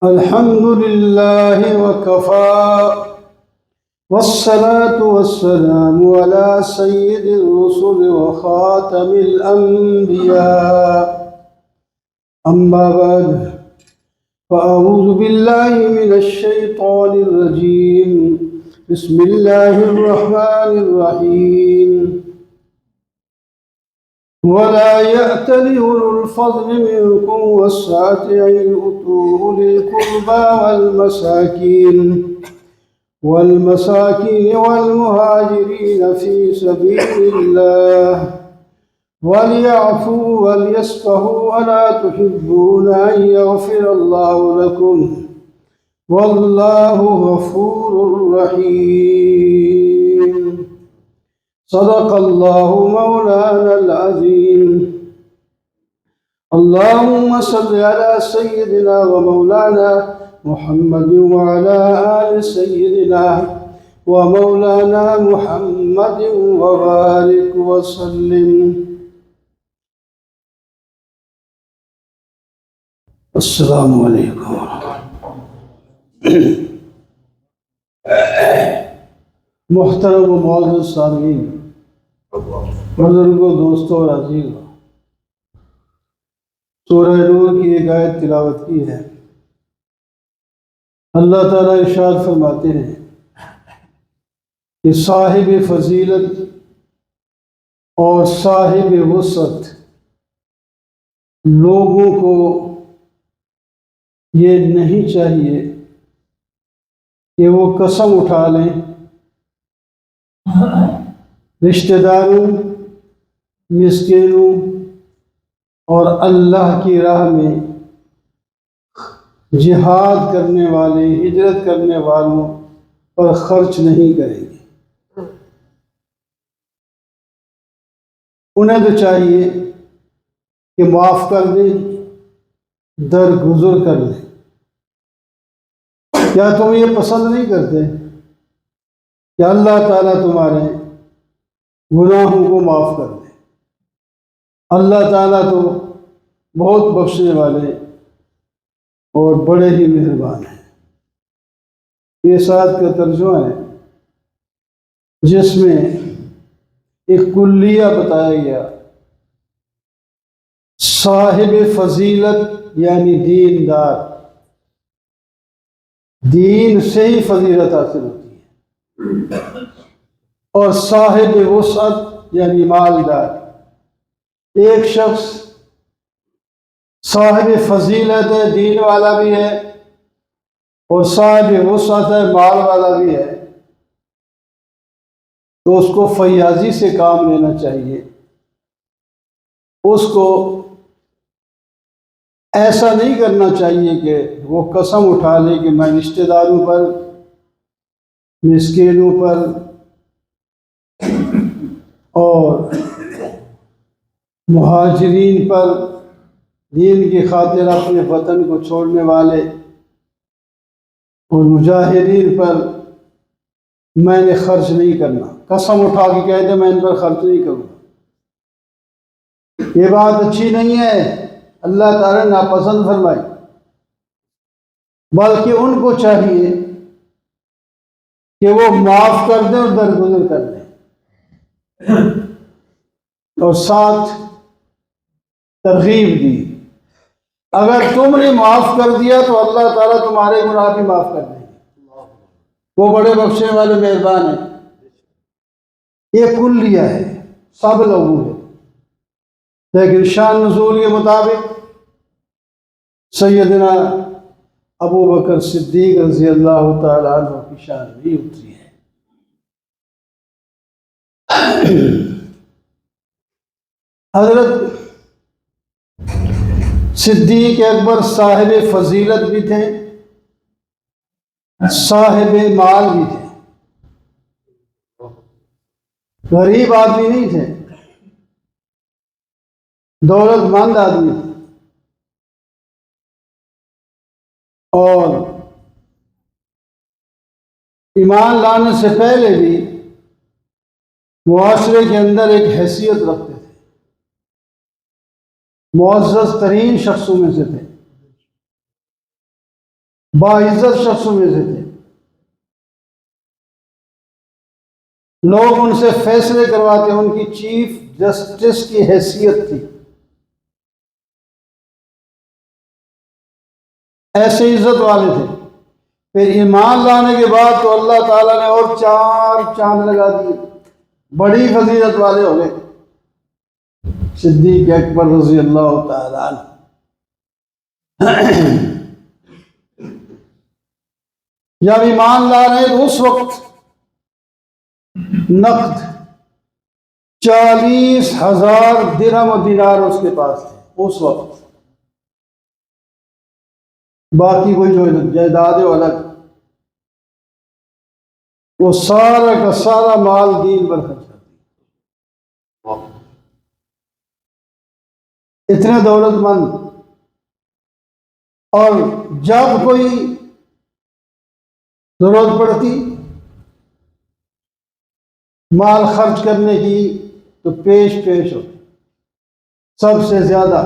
الحمد لله وكفى والصلاة والسلام على سيد الرسل وخاتم الأنبياء أما بعد فأعوذ بالله من الشيطان الرجيم بسم الله الرحمن الرحيم ولا يأتل أولو الفضل منكم والسعة أن يؤتوا أولي القربى والمساكين والمهاجرين في سبيل الله وليعفوا وليصفحوا ألا تحبون أن يغفر الله لكم والله غفور رحيم صدق الله مولانا العظيم. اللهم صل على سيدنا ومولانا محمد وعلى آل سيدنا ومولانا محمد وبارك وسلم. السلام علیکم. محترم و معزز سامعین، بزرگوں، دوستوں اور عزیزوں، سورہ نور کی ایک آیت تلاوت کی ہے. اللہ تعالیٰ ارشاد فرماتے ہیں کہ صاحب فضیلت اور صاحب وسعت لوگوں کو یہ نہیں چاہیے کہ وہ قسم اٹھا لیں رشتہ داروں، مسکینوں اور اللہ کی راہ میں جہاد کرنے والے، ہجرت کرنے والوں پر خرچ نہیں کریں گے. انہیں تو چاہیے کہ معاف کر دیں، درگزر کر لیں. کیا تم یہ پسند نہیں کرتے کہ اللہ تعالیٰ تمہارے گناہوں کو معاف کر دے؟ اللہ تعالیٰ تو بہت بخشنے والے اور بڑے ہی مہربان ہیں. یہ ساتھ کا ترجمہ ہے جس میں ایک کلیہ بتایا گیا. صاحب فضیلت یعنی دیندار، دین سے ہی فضیلت حاصل ہوتی ہے. اور صاحب وسعت یعنی مالدار. ایک شخص صاحب فضیلت ہے، دین والا بھی ہے، اور صاحب وسعت ہے، مال والا بھی ہے، تو اس کو فیاضی سے کام لینا چاہیے. اس کو ایسا نہیں کرنا چاہیے کہ وہ قسم اٹھا لے کہ میں رشتہ داروں پر، مسکینوں پر اور مہاجرین پر، دین کی خاطر اپنے وطن کو چھوڑنے والے اور مجاہدین پر میں نے خرچ نہیں کرنا. قسم اٹھا کے کہہ دے میں ان پر خرچ نہیں کروں. یہ بات اچھی نہیں ہے، اللہ تعالیٰ نے ناپسند فرمائی. بلکہ ان کو چاہیے کہ وہ معاف کر دیں اور درگزر کر دیں. اور ساتھ ترغیب دی، اگر تم نے معاف کر دیا تو اللہ تعالیٰ تمہارے گناہ بھی معاف کر دیں گے. وہ بڑے بخشنے والے مہربان ہیں. یہ کلیہ ہے، سب لوگوں ہے. لیکن شان نزول کے مطابق سیدنا ابو بکر صدیق رضی اللہ تعالیٰ عنہ کی شان بھی اتری ہے. حضرت صدیق اکبر صاحب فضیلت بھی تھے، صاحب مال بھی تھے. غریب آدمی نہیں تھے، دولت مند آدمی تھے. اور ایمان لانے سے پہلے بھی معاشرے کے اندر ایک حیثیت رکھتے تھے. معزز ترین شخصوں میں سے تھے، باعزت شخصوں میں سے تھے، لوگ ان سے فیصلے کرواتے، ان کی چیف جسٹس کی حیثیت تھی، ایسے عزت والے تھے۔ پھر ایمان لانے کے بعد تو اللہ تعالیٰ نے اور 4 چاند لگا دیے، بڑی فضیلت والے ہو گئے۔ صدیق اکبر رضی اللہ تعالیٰ عنہ جب ایمان لا رہے تو اس وقت نقد 40,000 درہم و دینار اس کے پاس تھے اس وقت، باقی کوئی جو جائیداد الگ، وہ سارا کا سارا مال دین پر خرچ کر دیا۔ اتنے دولت مند، اور جب کوئی ضرورت پڑتی مال خرچ کرنے کی تو پیش ہو سب سے زیادہ۔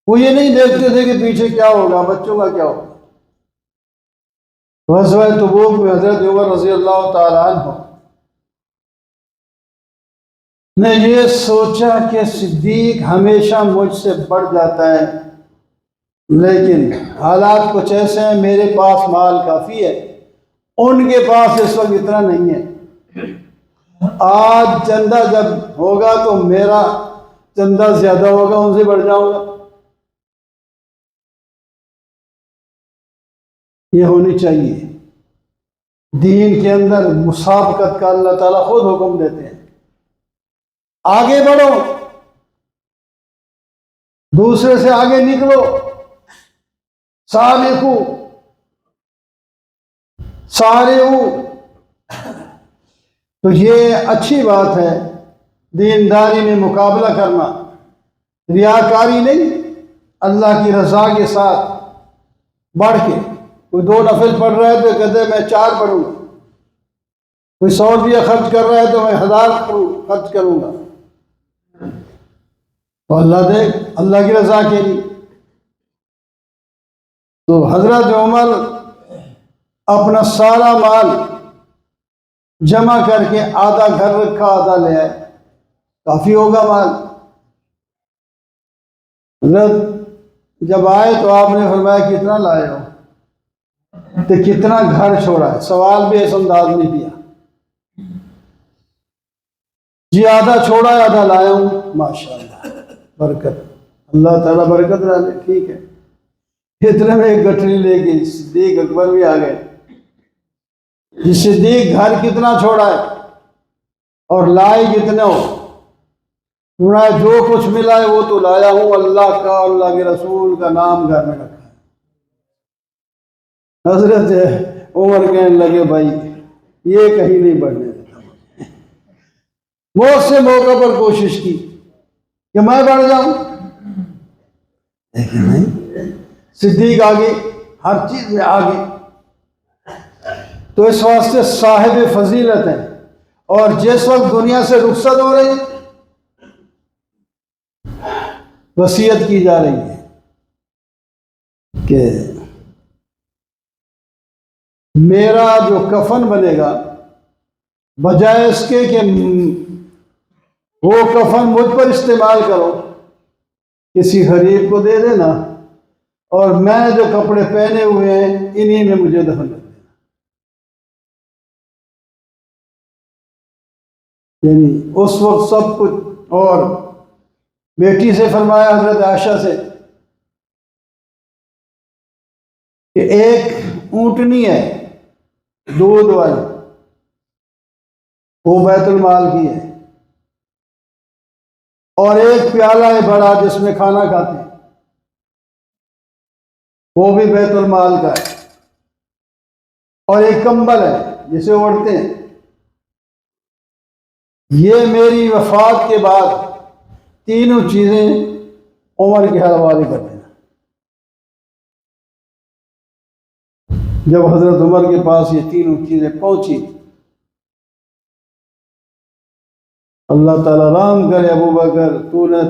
وہ یہ نہیں دیکھتے تھے کہ پیچھے کیا ہوگا، بچوں کا کیا ہوگا۔ غزوہ تبوک میں حضرت عمر رضی اللہ تعالیٰ عنہ نے یہ سوچا کہ صدیق ہمیشہ مجھ سے بڑھ جاتا ہے، لیکن حالات کچھ ایسے ہیں، میرے پاس مال کافی ہے، ان کے پاس اس وقت اتنا نہیں ہے۔ آج چندہ جب ہوگا تو میرا چندہ زیادہ ہوگا، ان سے بڑھ جاؤں گا۔ یہ ہونی چاہیے۔ دین کے اندر مسابقت کا اللہ تعالیٰ خود حکم دیتے ہیں، آگے بڑھو، دوسرے سے آگے نکلو، سابقو سارعو۔ تو یہ اچھی بات ہے، دینداری میں مقابلہ کرنا، ریاکاری نہیں، اللہ کی رضا کے ساتھ بڑھ کے۔ کوئی 2 نفل پڑھ رہا ہے تو کہتے ہیں میں 4 پڑھوں گا، کوئی 100 روپیہ خرچ کر رہا ہے تو میں 1000 خرچ کروں گا، تو اللہ کی رضا کے لیے۔ تو حضرت عمر اپنا سارا مال جمع کر کے آدھا گھر رکھا، آدھا لے آئے، کافی ہوگا مال۔ حضرت جب آئے تو آپ نے فرمایا کتنا لائے ہو، تو کتنا گھر چھوڑا ہے، سوال بھی اس انداز میں کیا۔ جی آدھا چھوڑا ہے، آدھا لایا ہوں۔ ماشاءاللہ، برکت، اللہ تعالیٰ برکت ڈالے، ٹھیک ہے۔ اتنے میں ایک گٹھری لے کے صدیق اکبر بھی آ گئے۔ جی صدیق گھر کتنا چھوڑا ہے اور لائے کتنے ہو؟ جو کچھ ملا ہے وہ تو لایا ہوں، اللہ کا، اللہ کے رسول کا نام گھر میں رکھا ہے۔ حضرت عمر کہنے لگے بھائی یہ کہیں نہیں بڑھنے دیتا، بہت سے موقع پر کوشش کی کہ میں بڑھ جاؤں، لیکن نہیں، صدیق آگے، ہر چیز میں آگے۔ تو اس واسطے صاحب فضیلت ہیں، اور جس وقت دنیا سے رخصت ہو رہی وصیت کی جا رہی ہے کہ میرا جو کفن بنے گا، بجائے اس کے کہ وہ کفن مجھ پر استعمال کرو، کسی غریب کو دے دینا، اور میں جو کپڑے پہنے ہوئے ہیں انہی میں مجھے دفن کر دینا۔ یعنی اس وقت سب کچھ۔ اور بیٹی سے فرمایا حضرت عائشہ سے کہ ایک اونٹنی ہے دودھ والی، وہ بیت المال کی ہے، اور ایک پیالہ ہے بڑا جس میں کھانا کھاتے ہیں، وہ بھی بیت المال کا ہے، اور ایک کمبل ہے جسے اوڑھتے ہیں۔ یہ میری وفات کے بعد تینوں چیزیں عمر کے حوالے کر دینا۔ جب حضرت عمر کے پاس یہ تینوں چیزیں پہنچی، اللہ تعالیٰ رحم کرے ابو بکر، تو نے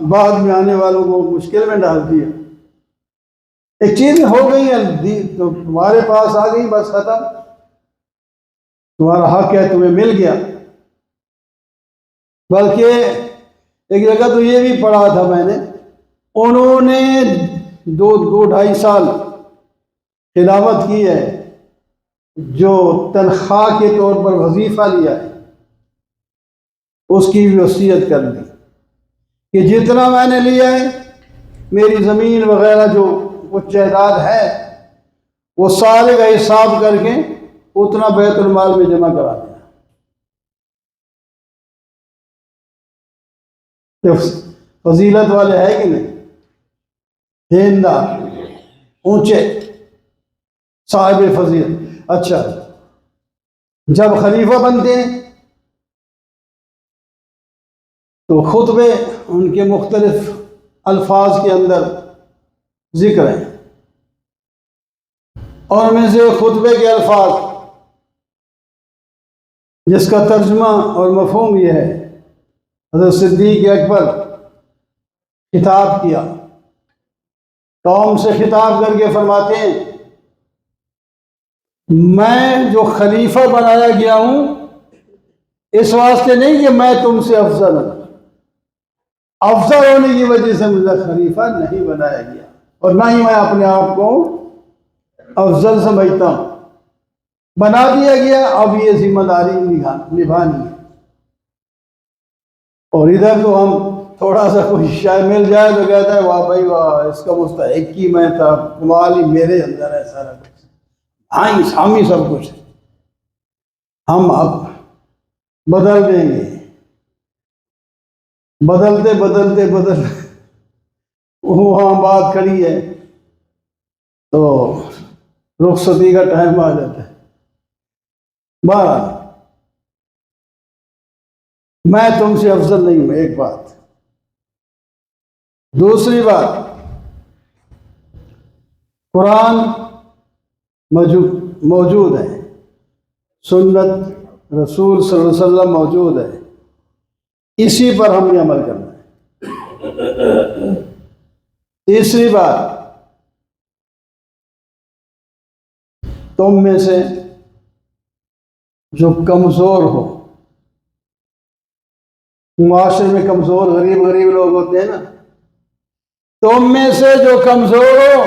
بعد میں آنے والوں کو مشکل میں ڈال دیا۔ ایک چیز ہو گئی ہے تو تمہارے پاس آ گئی، بس ختم، تمہارا حق ہے، تمہیں مل گیا۔ بلکہ ایک جگہ تو یہ بھی پڑھا تھا میں نے، انہوں نے دو ڈھائی سال خلافت کی ہے، جو تنخواہ کے طور پر وظیفہ لیا ہے اس کی بھی وصیت کر دی کہ جتنا میں نے لیا ہے، میری زمین وغیرہ جو کچھ جائیداد ہے، وہ سارے کا حساب کر کے اتنا بیت المال میں جمع کرا دیا۔ فضیلت والے ہے کہ نہیں، دیندار، اونچے، صاحب فضیلت۔ اچھا، جب خلیفہ بنتے ہیں تو خطبے ان کے مختلف الفاظ کے اندر ذکر ہیں، اور میں سے خطبے کے الفاظ جس کا ترجمہ اور مفہوم یہ ہے، حضرت صدیق اکبر خطاب کیا، قوم سے خطاب کر کے فرماتے ہیں، میں جو خلیفہ بنایا گیا ہوں اس واسطے نہیں کہ میں تم سے افضل ہوں، افضل ہونے کی وجہ سے مجھے خلیفہ نہیں بنایا گیا، اور نہ ہی میں اپنے آپ کو افضل سمجھتا ہوں، بنا دیا گیا، اب یہ ذمہ داری نبھانی ہے۔ اور ادھر تو ہم تھوڑا سا کوئی شے مل جائے تو کہتا ہے واہ بھائی واہ، اس کا مستحق ہی میں تھا، کمال ہی میرے اندر ہے سارا کچھ، ہم ہی سب کچھ، ہم اب بدل دیں گے، بدلتے وہاں بات کھڑی ہے تو رخصتی کا ٹائم آ جاتا ہے۔ بہرحال میں تم سے افضل نہیں ہوں، ایک بات۔ دوسری بات، قرآن موجود ہے، سنت رسول صلی اللہ علیہ وسلم موجود ہے، اسی پر ہم نے عمل کرنا ہے۔ تیسری بات، تم میں سے جو کمزور ہو، معاشرے میں کمزور غریب لوگ ہوتے ہیں نا، تم میں سے جو کمزور ہو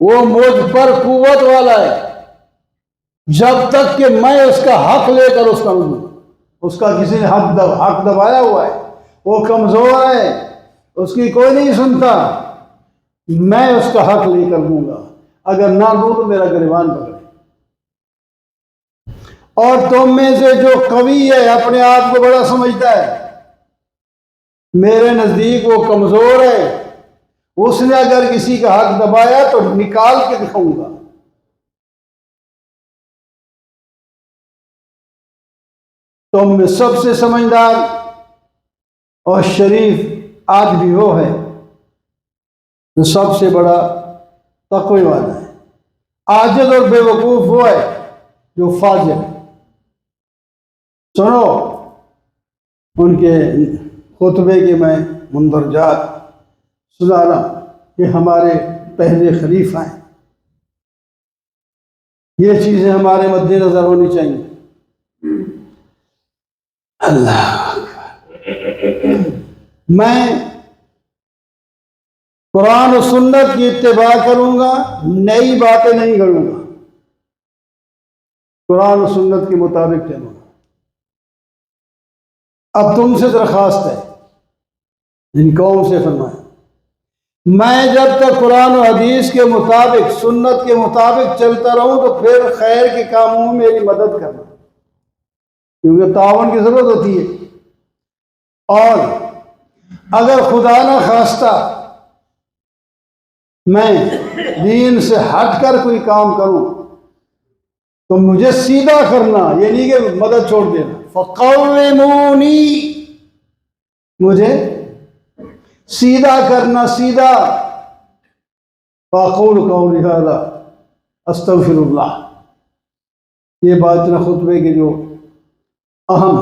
وہ مجھ پر قوت والا ہے، جب تک کہ میں اس کا حق لے کر اس کا ملوں، اس کا کسی نے حق دبایا ہوا ہے، وہ کمزور ہے، اس کی کوئی نہیں سنتا، میں اس کا حق لے کر دوں گا، اگر نہ دوں تو میرا گریبان پکڑے۔ اور تم میں سے جو قوی ہے، اپنے آپ کو بڑا سمجھتا ہے، میرے نزدیک وہ کمزور ہے، اس نے اگر کسی کا حق دبایا تو نکال کے دکھاؤں گا۔ تم میں سب سے سمجھدار اور شریف آدمی وہ ہے جو سب سے بڑا تقوی والا ہے، عاجز اور بے وقوف وہ ہے جو فاجر ہے۔ سنو ان کے خطبے کے میں مندرجات سنا رہا ہوں، کہ ہمارے پہلے خلیفہ ہیں، یہ چیزیں ہمارے مد نظر ہونی چاہیے۔ اللہ اکبر، میں قرآن و سنت کی اتباع کروں گا، نئی باتیں نہیں کروں گا، قرآن و سنت کے مطابق چلوں گا۔ اب تم سے درخواست ہے، ان قوم سے فرمائیں، میں جب تک قرآن و حدیث کے مطابق، سنت کے مطابق چلتا رہوں تو پھر خیر کے کاموں میں میری مدد کرنا، کیونکہ تعاون کی ضرورت ہوتی ہے۔ اور اگر خدا نہ خواستہ میں دین سے ہٹ کر کوئی کام کروں تو مجھے سیدھا کرنا، یہ نہیں کہ مدد چھوڑ دینا، فَقَوِّمُونِي، مجھے سیدھا کرنا، سیدھا۔ فَأَقُولُ قَوْلِي هَذَا أَسْتَغْفِرُ اللَّهَ، یہ بات نہ خطبے کے جو اہم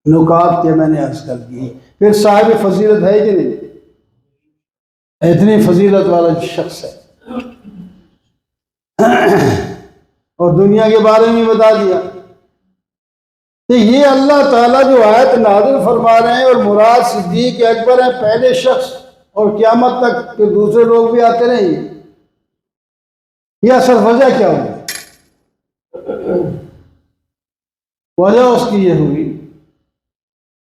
نکات کے میں نے عرض کر دی. پھر صاحب فضیلت ہے کہ نہیں؟ اتنی فضیلت والا شخص ہے اور دنیا کے بارے میں بتا دیا. تو یہ اللہ تعالیٰ جو آیت نازل فرما رہے ہیں، اور مراد صدیق اکبر ہیں پہلے شخص، اور قیامت تک پھر دوسرے لوگ بھی آتے رہیں گے. یہ اصل وجہ کیا ہوئی؟ وجہ اس کی یہ ہوئی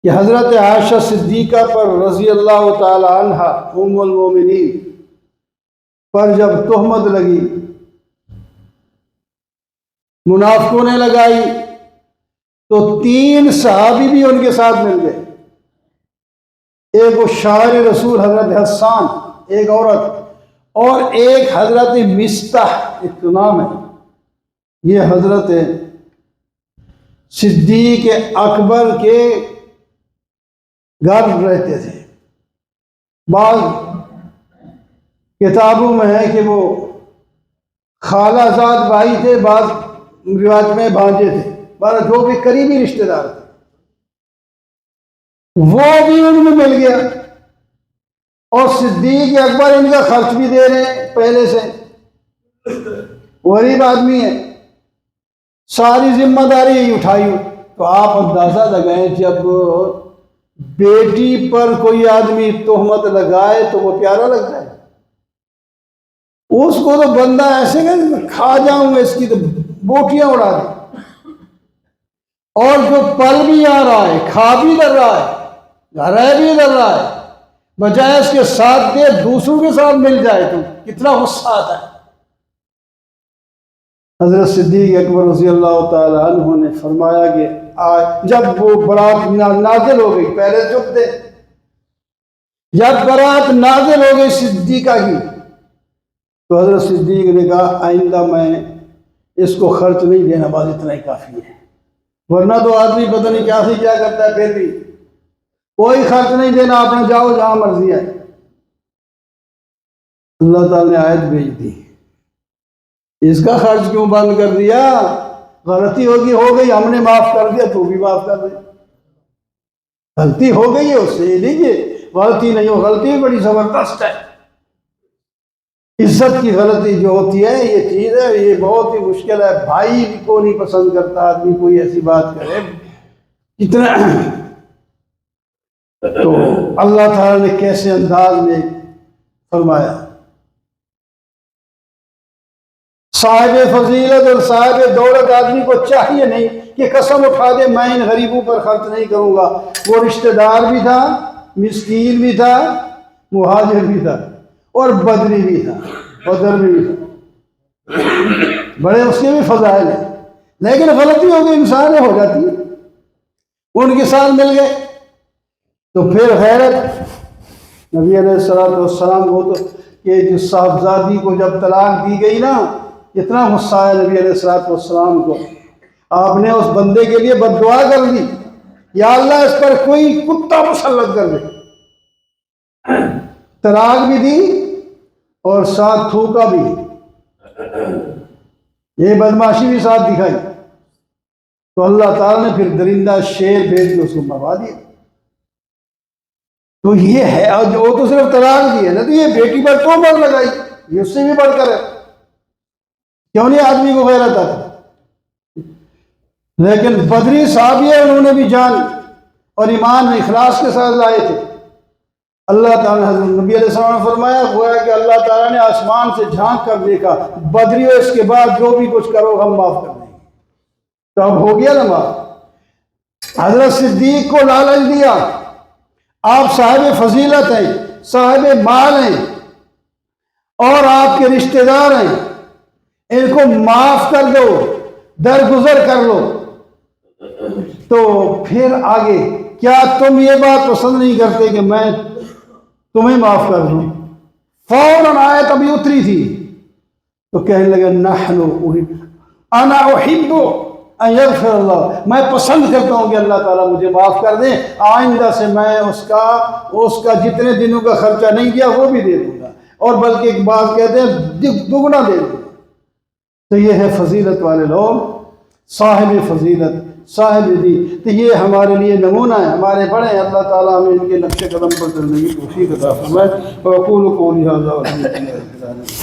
کہ حضرت عائشہ صدیقہ پر رضی اللہ تعالی عنہ ام المومنین پر جب تہمت لگی، منافقوں نے لگائی، تو 3 صحابی بھی ان کے ساتھ مل گئے. ایک وہ شاعر رسول حضرت حسان، ایک عورت، اور ایک حضرت مستح، ایک تو نام ہے. یہ حضرت صدیق اکبر کے گھر رہتے تھے. بعض کتابوں میں ہے کہ وہ خالہ زاد بھائی تھے، بعض روایت میں بھانجے تھے، بارہ جو بھی قریبی رشتہ دار تھے. وہ بھی ان میں مل گیا، اور صدیق اکبر ان کا خرچ بھی دے رہے ہیں پہلے سے. غریب آدمی ہے، ساری ذمہ داری یہی اٹھائی. تو آپ اندازہ لگائیں، جب بیٹی پر کوئی آدمی تہمت لگائے تو وہ پیارا لگتا ہے. اس کو تو بندہ ایسے کہ کھا جاؤں گا، اس کی تو بوٹیاں اڑا دیں. اور جو پل بھی آ رہا ہے، کھا بھی کر رہا ہے، رہ بھی کر رہا ہے، بجائے اس کے ساتھ دے دوسروں کے ساتھ مل جائے تو کتنا غصہ آتا ہے. حضرت صدیق اکبر رضی اللہ تعالی عنہ نے فرمایا کہ جب وہ برات نازل ہو گئی، پہلے چپ تھے، جب برات نازل ہو گئی صدیقہ کی، تو حضرت صدیق نے کہا آئندہ میں اس کو خرچ نہیں دینا، بس اتنا ہی کافی ہے. ورنہ تو آدمی پتہ نہیں کیا سے کیا کرتا ہے، پھر بھی کوئی خرچ نہیں دینا، اپنا جاؤ جہاں مرضی ہے. اللہ تعالیٰ نے آیت بھیج دی، اس کا خرچ کیوں بند کر دیا؟ غلطی ہوگی، ہو گئی، ہم نے معاف کر دیا، تو بھی معاف کر دے. غلطی ہو گئی ہے اس سے، یہ لیجیے غلطی نہیں ہو، غلطی بھی بڑی زبردست ہے. عزت کی غلطی جو ہوتی ہے یہ چیز ہے، یہ بہت ہی مشکل ہے. بھائی کو نہیں پسند کرتا آدمی کوئی ایسی بات کرے اتنا. تو اللہ تعالیٰ نے کیسے انداز میں فرمایا، صاحب فضیلت اور صاحب دولت آدمی کو چاہیے نہیں کہ قسم اٹھا دے میں ان غریبوں پر خرچ نہیں کروں گا. وہ رشتہ دار بھی تھا، مسکین بھی تھا، مہاجر بھی تھا، اور بدری بھی تھا، بدر بھی تھا. بڑے اس کے بھی فضائل ہیں، لیکن غلطی ہو گئی، انسان ہو جاتی ہے. ان کے ساتھ مل گئے تو پھر غیرت. نبی علیہ السلام کو تو کہ جو صاحبزادی کو جب طلاق دی گئی نا، اتنا غصہ آیا نبی علیہ السلام کو. آپ نے اس بندے کے لیے بد دعا کر دی، یا اللہ اس پر کوئی کتا مسلط کر دے. طلاق بھی دی اور ساتھ تھوکا بھی، یہ بدماشی بھی ساتھ دکھائی. تو اللہ تعالیٰ نے پھر درندہ شیر بھیج کے اس کو مروا دیا. تو یہ ہے، اور وہ تو صرف طلاق دی ہے نا، تو یہ بیٹی پر تو مر لگائی، یہ اس سے بھی بڑھ کر ہے. کیوں نہیں آدمی کو غیرت آتا؟ لیکن بدری صحابی ہے، انہوں نے بھی جان اور ایمان اخلاص کے ساتھ لائے تھے. اللہ تعالیٰ نے حضرت نبی علیہ السلام نے فرمایا گویا کہ اللہ تعالیٰ نے آسمان سے جھانک کر دیکھا، بدریوں اس کے بعد جو بھی کچھ کرو ہم معاف کر دیں گے. تو اب ہو گیا نا معاف. حضرت صدیق کو لالچ دیا، آپ صاحب فضیلت ہیں، صاحب مال ہیں، اور آپ کے رشتہ دار ہیں، ان کو معاف کر دو، درگزر کر لو. تو پھر آگے کیا تم یہ بات پسند نہیں کرتے کہ میں تمہیں معاف کر دوں؟ فوراً آیت ابھی اتری تھی تو کہنے لگے انا احب ان یغفر اللہ، میں پسند کرتا ہوں کہ اللہ تعالیٰ مجھے معاف کر دیں، آئندہ سے میں اس کا جتنے دنوں کا خرچہ نہیں کیا وہ بھی دے دوں گا، اور بلکہ ایک بات کہتے ہیں دگنا دے دوں گا. تو یہ ہے فضیلت والے لوگ، صاحب فضیلت، صاحب دی، تو یہ ہمارے لیے نمونہ ہے، ہمارے بڑے ہیں۔ اللہ تعالیٰ ہمیں ان کے نقش قدم پر چلنے کی توفیق عطا فرمائے۔ وأقول قولي هذا والحمد لله رب العالمين۔